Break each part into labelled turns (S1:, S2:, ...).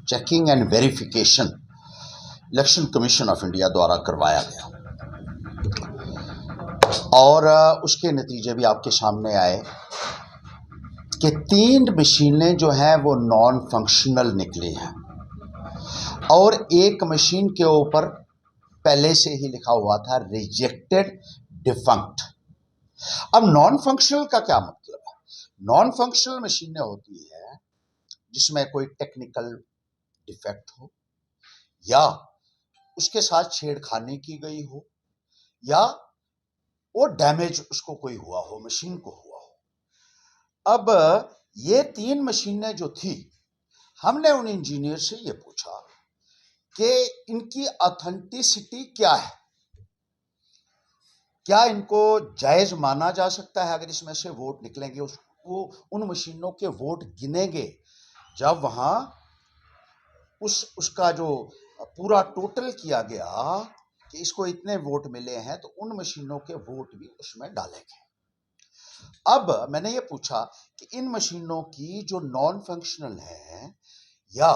S1: Checking and verification election commission of India द्वारा करवाया गया और उसके नतीजे भी आपके सामने आए कि 3 मशीनें जो हैं वो नॉन फंक्शनल निकली हैं और एक मशीन के ऊपर पहले से ही लिखा हुआ था रिजेक्टेड डिफंक्ट। अब नॉन फंक्शनल का क्या मतलब है? नॉन फंक्शनल मशीनें होती है जिसमें कोई टेक्निकल डिफेक्ट हो या उसके साथ छेड़खानी की गई हो या वो डैमेज उसको कोई हुआ हो, मशीन को हुआ हो। अब ये 3 मशीनें जो थी, हमने उन इंजीनियर से ये पूछा कि इनकी ऑथेंटिसिटी क्या है, क्या इनको जायज माना जा सकता है? अगर इसमें से वोट निकलेंगे, वो उन मशीनों के वोट गिनेंगे जब वहां उसका जो पूरा टोटल किया गया कि इसको इतने वोट मिले हैं, तो उन मशीनों के वोट भी उसमें डालेंगे। अब मैंने ये पूछा कि इन मशीनों की जो नॉन फंक्शनल है या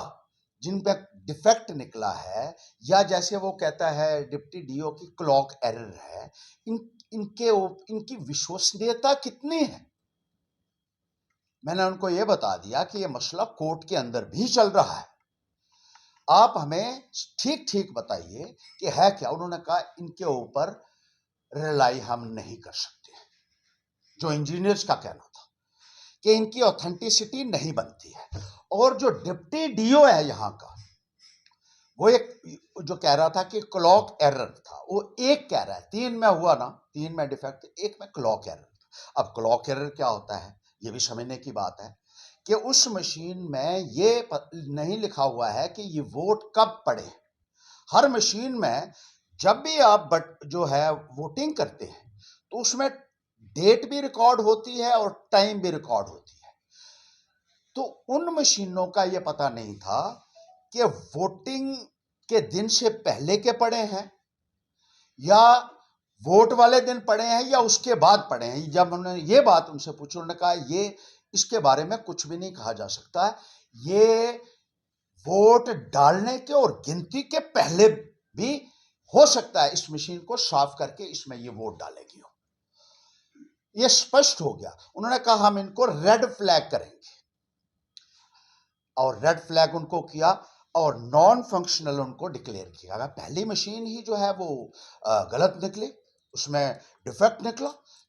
S1: जिन पे डिफेक्ट निकला है या जैसे वो कहता है डिप्टी डीओ की क्लॉक एरर है, इनकी विश्वसनीयता कितनी है? मैंने उनको ये बता दिया कि ये मसला कोर्ट के अंदर भी चल रहा है, आप हमें ठीक ठीक बताइए कि है क्या। उन्होंने कहा इनके ऊपर रिलाई हम नहीं कर सकते। जो इंजीनियर्स का कहना था कि इनकी ऑथेंटिसिटी नहीं बनती है। और जो डिप्टी डीओ है यहाँ का, वो एक जो कह रहा था कि क्लॉक एरर था, वो एक कह रहा है 3 में हुआ ना, 3 में डिफेक्ट, 1 में क्लॉक एरर था। अब क्लॉक एरर क्या होता है ये भी समझने की बात है कि उस मशीन में ये नहीं लिखा हुआ है कि ये वोट कब पड़े। हर मशीन में जब भी आप जो है वोटिंग करते हैं तो उसमें डेट भी रिकॉर्ड होती है और टाइम भी रिकॉर्ड होती है। तो उन मशीनों का ये पता नहीं था कि वोटिंग के दिन से पहले के पड़े हैं या वोट वाले दिन पड़े हैं या उसके बाद पड़े हैं। जब उन्होंने ये बात उनसे पूछी, उन्होंने कहा ये इसके बारे में कुछ भी नहीं कहा जा सकता, ये वोट डालने के और गिनती के पहले भी हो सकता है इस मशीन को साफ करके इसमें ये वोट डालेगी हो। ये स्पष्ट हो गया। उन्होंने कहा हम इनको रेड फ्लैग करेंगे और रेड फ्लैग उनको किया और नॉन फंक्शनल उनको डिक्लेयर किया। अगर पहली मशीन ही जो है वो गलत निकली, उसमें डिफेक्ट निकला,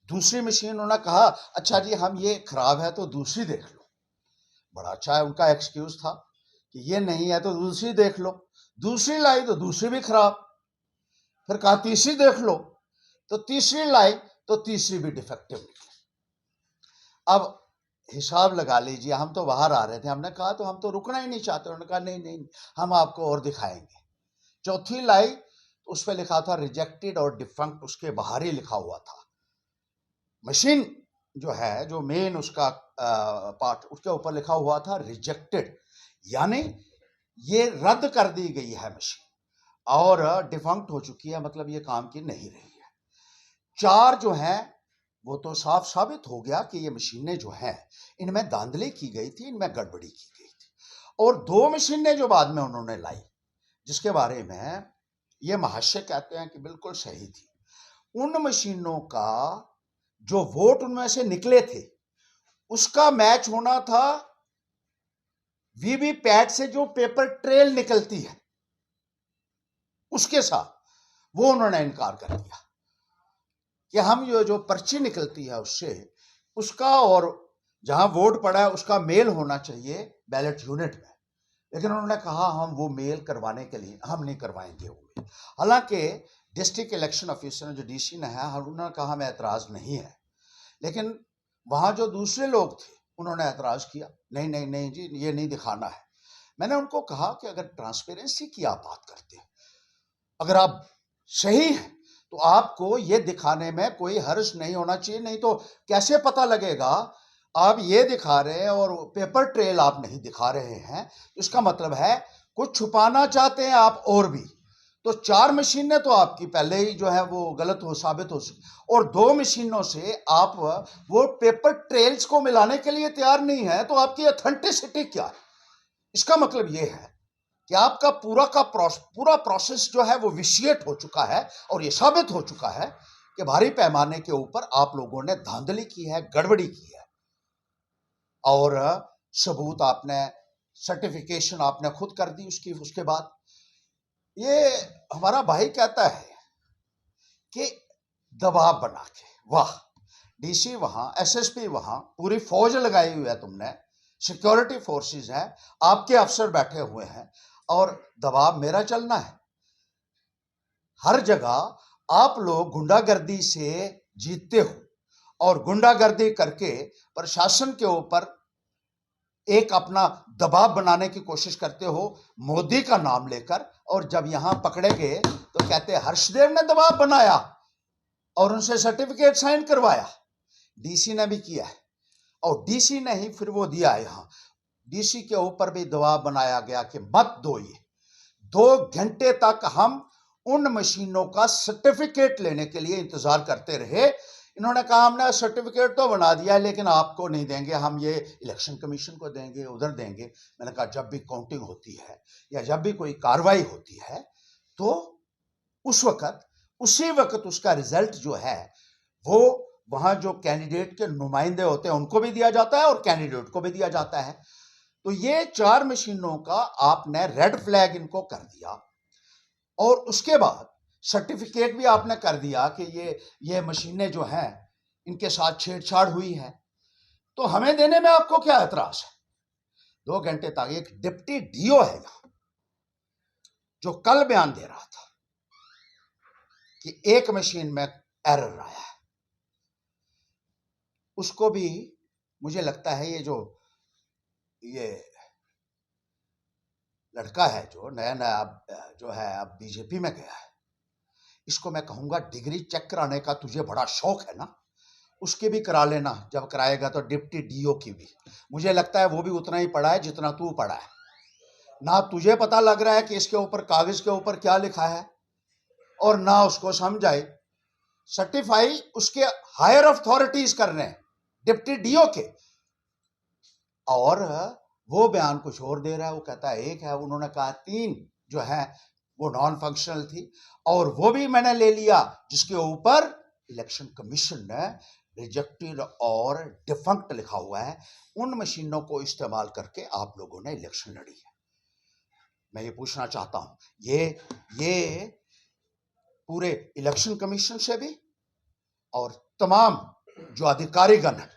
S1: दूसरी मशीन उन्होंने कहा अच्छा जी हम ये खराब है तो दूसरी देख लो। बड़ा अच्छा है, उनका एक्सक्यूज था कि ये नहीं है तो दूसरी देख लो। दूसरी लाई तो दूसरी भी खराब, फिर कहा तीसरी देख लो, तो तीसरी लाई तो तीसरी भी डिफेक्टिव निकली। अब हिसाब लगा लीजिए, हम तो बाहर आ रहे थे, हमने कहा तो हम तो रुकना ही नहीं चाहते। उन्होंने कहा नहीं नहीं हम आपको और दिखाएंगे। चौथी लाई तो उस पर लिखा था रिजेक्टेड और डिफंक्ट, उसके बाहर ही लिखा हुआ था। मशीन जो है, जो मेन उसका पार्ट, उसके ऊपर लिखा हुआ था रिजेक्टेड, यानी ये रद्द कर दी गई है मशीन और डिफंक्ट हो चुकी है, मतलब ये काम की नहीं रही है। 4 जो है वो तो साफ साबित हो गया कि ये मशीनें जो हैं इनमें धांधली की गई थी, इनमें गड़बड़ी की गई थी। और 2 मशीनें जो बाद में उन्होंने लाई, जिसके बारे में ये महाशय कहते हैं कि बिल्कुल सही थी, उन मशीनों का जो वोट उनमें से निकले थे उसका मैच होना था वीवीपैट से जो पेपर ट्रेल निकलती है उसके साथ। वो उन्होंने इनकार कर दिया कि हम जो पर्ची निकलती है उससे, उसका और जहां वोट पड़ा है उसका मेल होना चाहिए बैलेट यूनिट में। लेकिन उन्होंने कहा हम वो मेल करवाने के लिए हम नहीं करवाएंगे वो मेल। हालांकि डिस्ट्रिक्ट इलेक्शन ऑफिसर जो डीसी ने है, उन्होंने कहा हमें एतराज नहीं है, लेकिन वहां जो दूसरे लोग थे उन्होंने एतराज किया, नहीं नहीं नहीं जी ये नहीं दिखाना है। मैंने उनको कहा कि अगर ट्रांसपेरेंसी की आप बात करते हैं, अगर आप सही हैं तो आपको ये दिखाने में कोई हर्ज नहीं होना चाहिए। नहीं तो कैसे पता लगेगा आप ये दिखा रहे हैं और पेपर ट्रेल आप नहीं दिखा रहे हैं, इसका मतलब है कुछ छुपाना चाहते हैं आप। और भी तो 4 मशीनें तो आपकी पहले ही जो है वो गलत हो साबित हो सकती, और 2 मशीनों से आप वो पेपर ट्रेल्स को मिलाने के लिए तैयार नहीं है, तो आपकी ऑथेंटिसिटी क्या है? इसका मतलब ये है कि आपका पूरा प्रोसेस जो है वो विशिएट हो चुका है और ये साबित हो चुका है कि भारी पैमाने के ऊपर आप लोगों ने धांधली की है, गड़बड़ी की है। और सबूत आपने, सर्टिफिकेशन आपने खुद कर दी उसके बाद ये हमारा भाई कहता है कि दबाव बना के, वाह, डीसी वहां, एसएसपी वहां, पूरी फौज लगाई हुई है तुमने, सिक्योरिटी फोर्सेस है, आपके अफसर बैठे हुए हैं और दबाव मेरा चलना है। हर जगह आप लोग गुंडागर्दी से जीतते हो और गुंडागर्दी करके प्रशासन के ऊपर एक अपना दबाव बनाने की कोशिश करते हो मोदी का नाम लेकर, और जब यहां पकड़े गए तो कहते हर्षदेव ने दबाव बनाया और उनसे सर्टिफिकेट साइन करवाया। डीसी ने भी किया है और डीसी ने ही फिर वो दिया। यहां डीसी के ऊपर भी दबाव बनाया गया कि मत दो। ये 2 घंटे तक हम उन मशीनों का सर्टिफिकेट लेने के लिए इंतजार करते रहे। इन्होंने कहा हमने सर्टिफिकेट तो बना दिया लेकिन आपको नहीं देंगे, हम ये इलेक्शन कमीशन को देंगे, उधर देंगे। मैंने कहा जब भी काउंटिंग होती है या जब भी कोई कार्रवाई होती है तो उसी वक्त उसका रिजल्ट जो है वो वहां जो कैंडिडेट के नुमाइंदे होते हैं उनको भी दिया जाता है और कैंडिडेट को भी दिया जाता है। तो ये 4 मशीनों का आपने रेड फ्लैग इनको कर दिया और उसके बाद सर्टिफिकेट भी आपने कर दिया कि ये मशीनें जो हैं इनके साथ छेड़छाड़ हुई है। तो हमें देने में आपको क्या एतराज है? 2 घंटे तक एक डिप्टी डीओ है यहां जो कल बयान दे रहा था कि एक मशीन में एरर आया है, उसको भी मुझे लगता है ये लड़का है जो नया जो है अब बीजेपी में गया है, इसको मैं कहूंगा डिग्री चेक कराने का तुझे बड़ा शौक है ना, उसके भी करा लेना। जब कराएगा तो डिप्टी डीओ की भी, मुझे लगता है वो भी उतना ही पढ़ा है जितना तू पढ़ा है ना। तुझे पता लग रहा है कि इसके ऊपर कागज के ऊपर क्या लिखा है और ना उसको समझ आए। सर्टिफाई उसके हायर अथॉरिटीज कर रहे हैं, डिप्टी डीओ के, और वो बयान कुछ और दे रहा है। वो कहता है एक है, उन्होंने कहा 3 जो है वो नॉन फंक्शनल थी और वो भी मैंने ले लिया जिसके ऊपर इलेक्शन कमीशन ने रिजेक्टेड और डिफंक्ट लिखा हुआ है। उन मशीनों को इस्तेमाल करके आप लोगों ने इलेक्शन लड़ी है। मैं ये पूछना चाहता हूं, ये पूरे इलेक्शन कमीशन से भी और तमाम जो अधिकारीगण हैं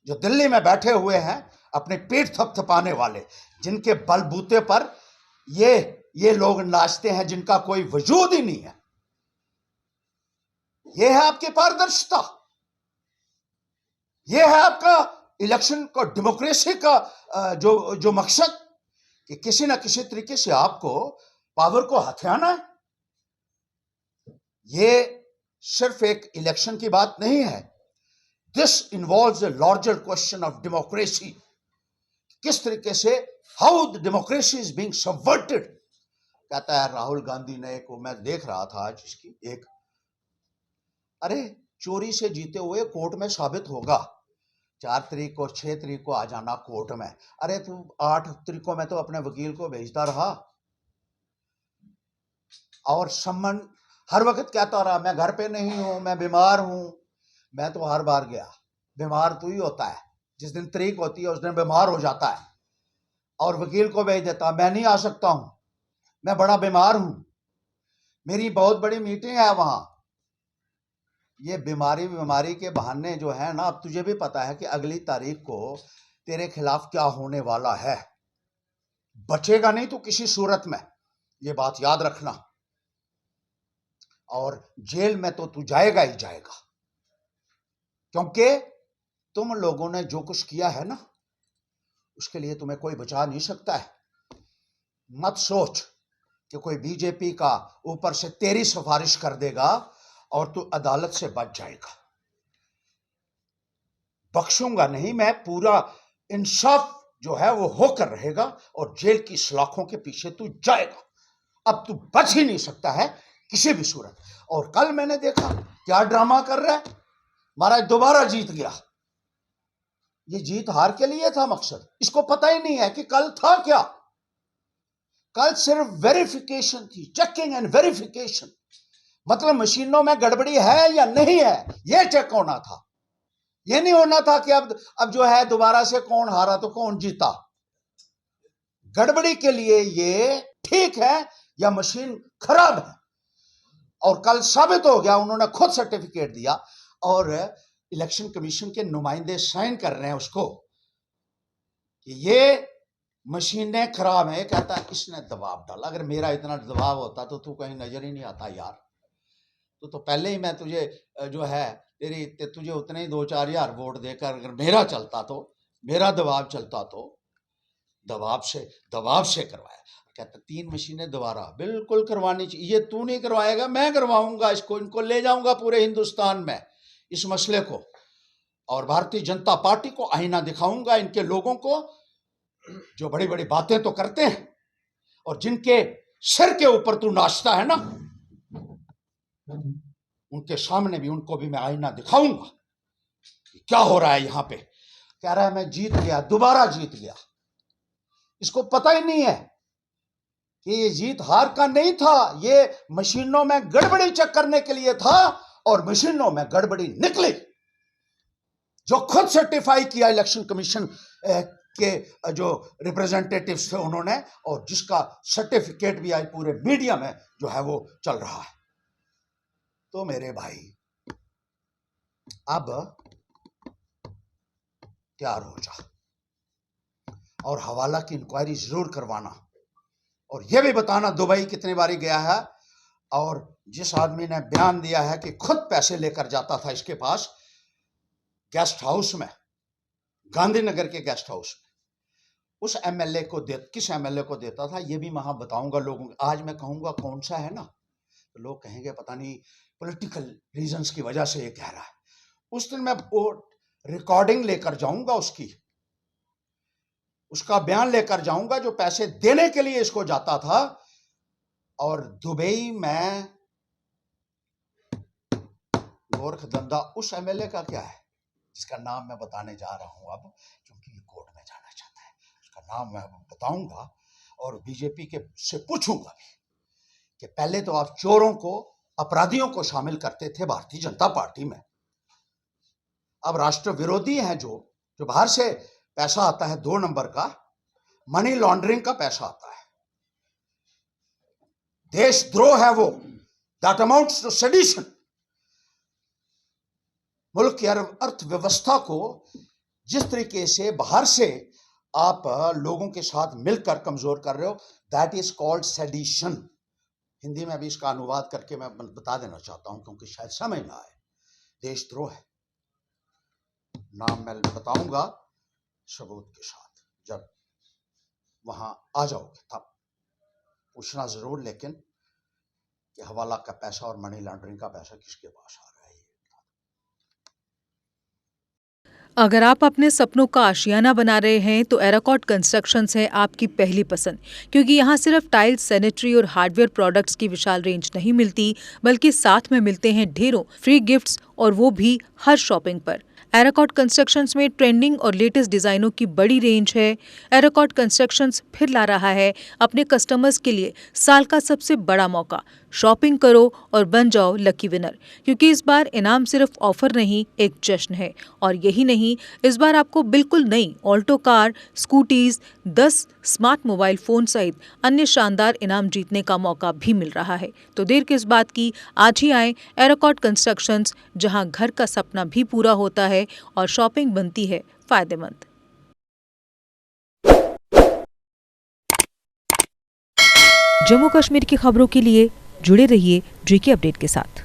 S1: जो दिल्ली में बैठे हुए हैं अपने पेट थपथपाने वाले, जिनके बलबूते पर ये लोग नाचते हैं, जिनका कोई वजूद ही नहीं है, ये है आपकी पारदर्शिता, ये है आपका इलेक्शन को, डेमोक्रेसी का जो मकसद कि किसी ना किसी तरीके से आपको पावर को हथियाना है। ये सिर्फ एक इलेक्शन की बात नहीं है, this involves a larger question of democracy। किस तरीके से how the democracy is being subverted. कहता है राहुल गांधी ने, को मैं देख रहा था आज इसकी एक, अरे चोरी से जीते हुए कोर्ट में साबित होगा, 4 तारीख और 6 तारीख को आ जाना कोर्ट में। अरे तू 8 तारीखों में तो अपने वकील को भेजता रहा और सम्मन हर वक्त कहता रहा मैं घर पे नहीं हूं, मैं बीमार हूं। मैं तो हर बार गया, बीमार तू ही होता है, जिस दिन तारीख होती है उस दिन बीमार हो जाता है और वकील को भेज देता मैं नहीं आ सकता हूं, मैं बड़ा बीमार हूं, मेरी बहुत बड़ी मीटिंग है वहां। ये बीमारी के बहाने जो है ना, अब तुझे भी पता है कि अगली तारीख को तेरे खिलाफ क्या होने वाला है, बचेगा नहीं तू किसी सूरत में, ये बात याद रखना। और जेल में तो तू जाएगा ही जाएगा, क्योंकि तुम लोगों ने जो कुछ किया है ना उसके लिए तुम्हें कोई बचा नहीं सकता है। मत सोच कि कोई बीजेपी का ऊपर से तेरी सिफारिश कर देगा और तू अदालत से बच जाएगा। बख्शूंगा नहीं मैं, पूरा इंसाफ जो है वो होकर रहेगा और जेल की सलाखों के पीछे तू जाएगा। अब तू बच ही नहीं सकता है किसी भी सूरत। और कल मैंने देखा क्या ड्रामा कर रहा है, महाराज दोबारा जीत गया। ये जीत हार के लिए था मकसद, इसको पता ही नहीं है कि कल था क्या। कल सिर्फ वेरिफिकेशन थी, चेकिंग एंड वेरिफिकेशन, मतलब मशीनों में गड़बड़ी है या नहीं है यह चेक होना था। यह नहीं होना था कि अब जो है दोबारा से कौन हारा तो कौन जीता। गड़बड़ी के लिए ये ठीक है या मशीन खराब है। और कल साबित हो गया, उन्होंने खुद सर्टिफिकेट दिया और इलेक्शन कमीशन के नुमाइंदे साइन कर रहे हैं उसको कि ये मशीनें खराब हैं। कहता है इसने दबाव डाला, अगर मेरा इतना दबाव होता तो तू कहीं नजर ही नहीं आता यार, तो पहले ही मैं तुझे जो है तुझे उतने ही 2-4 हजार वोट देकर अगर मेरा चलता तो, मेरा दबाव चलता तो दबाव से करवाया। कहता 3 मशीनें दोबारा बिल्कुल करवानी चाहिए। ये तू नहीं करवाएगा, मैं करवाऊंगा इसको, इनको ले जाऊंगा पूरे हिंदुस्तान में इस मसले को, और भारतीय जनता पार्टी को आईना दिखाऊंगा इनके लोगों को जो बड़ी बड़ी बातें तो करते हैं और जिनके सिर के ऊपर तू नाचता है ना, उनके सामने भी उनको भी मैं आईना दिखाऊंगा क्या हो रहा है यहां पे। कह रहा है मैं जीत गया, दोबारा जीत गया। इसको पता ही नहीं है कि ये जीत हार का नहीं था, ये मशीनों में गड़बड़ी चेक करने के लिए था और मशीनों में गड़बड़ी निकली। जो खुद सर्टिफाई किया इलेक्शन कमीशन के जो रिप्रेजेंटेटिव्स थे उन्होंने, और जिसका सर्टिफिकेट भी आज पूरे मीडिया में जो है वो चल रहा है। तो मेरे भाई अब तैयार हो जा और हवाला की इंक्वायरी जरूर करवाना, और यह भी बताना दुबई कितनी बारी गया है, और जिस आदमी ने बयान दिया है कि खुद पैसे लेकर जाता था इसके पास गेस्ट हाउस में, गांधीनगर के गेस्ट हाउस में, उस एमएलए को किस एमएलए को देता था ये भी वहां बताऊंगा लोगों को। आज मैं कहूंगा कौन सा है ना, तो लोग कहेंगे पता नहीं पॉलिटिकल रीजंस की वजह से ये कह रहा है। उस दिन मैं वो रिकॉर्डिंग लेकर जाऊंगा उसका बयान लेकर जाऊंगा जो पैसे देने के लिए इसको जाता था। और दुबई में गोरख धंधा उस एमएलए का क्या है जिसका नाम मैं बताने जा रहा हूं अब, क्योंकि ये कोर्ट में जाना चाहता है, उसका नाम मैं बताऊंगा और बीजेपी के से पूछूंगा भी कि पहले तो आप चोरों को, अपराधियों को शामिल करते थे भारतीय जनता पार्टी में, अब राष्ट्र विरोधी हैं जो बाहर से पैसा आता है 2 नंबर का, मनी लॉन्ड्रिंग का पैसा आता है, देशद्रोह है वो, दैट अमाउंट्स टू सेडिशन। मुल्क की अर्थव्यवस्था को जिस तरीके से बाहर से आप लोगों के साथ मिलकर कमजोर कर रहे हो, that is called sedition. Hindi में भी इसका अनुवाद करके मैं बता देना चाहता हूं क्योंकि शायद समझ ना आए। देशद्रोह है, नाम मैं बताऊंगा सबूत के साथ, जब वहां आ जाओगे तब पूछना जरूर, लेकिन कि हवाला का पैसा और मनी लॉन्ड्रिंग का पैसा किसके पास आ रहा है।
S2: अगर आप अपने सपनों का आशियाना बना रहे हैं तो एराकॉट कंस्ट्रक्शंस है आपकी पहली पसंद, क्योंकि यहाँ सिर्फ टाइल्स, सैनिटरी और हार्डवेयर प्रोडक्ट्स की विशाल रेंज नहीं मिलती, बल्कि साथ में मिलते हैं ढेरों फ्री गिफ्ट्स, और वो भी हर शॉपिंग पर। एराकॉट कंस्ट्रक्शंस में ट्रेंडिंग और लेटेस्ट डिजाइनों की बड़ी रेंज है। एराकॉट कंस्ट्रक्शंस फिर ला रहा है अपने कस्टमर्स के लिए साल का सबसे बड़ा मौका। शॉपिंग करो और बन जाओ लकी विनर, क्योंकि इस बार इनाम सिर्फ ऑफर नहीं, एक जश्न है। और यही नहीं, इस बार आपको बिल्कुल नई Alto car, scooties, 10 smart mobile phone सहित अन्य शानदार इनाम जीतने का मौका भी मिल रहा है। तो देर किस बात की, आज ही आए एराकॉट कंस्ट्रक्शंस, जहां घर का सपना भी पूरा होता है और शॉपिंग बनती है फायदेमंद। जम्मू कश्मीर की खबरों के लिए जुड़े रहिए JK अपडेट के साथ।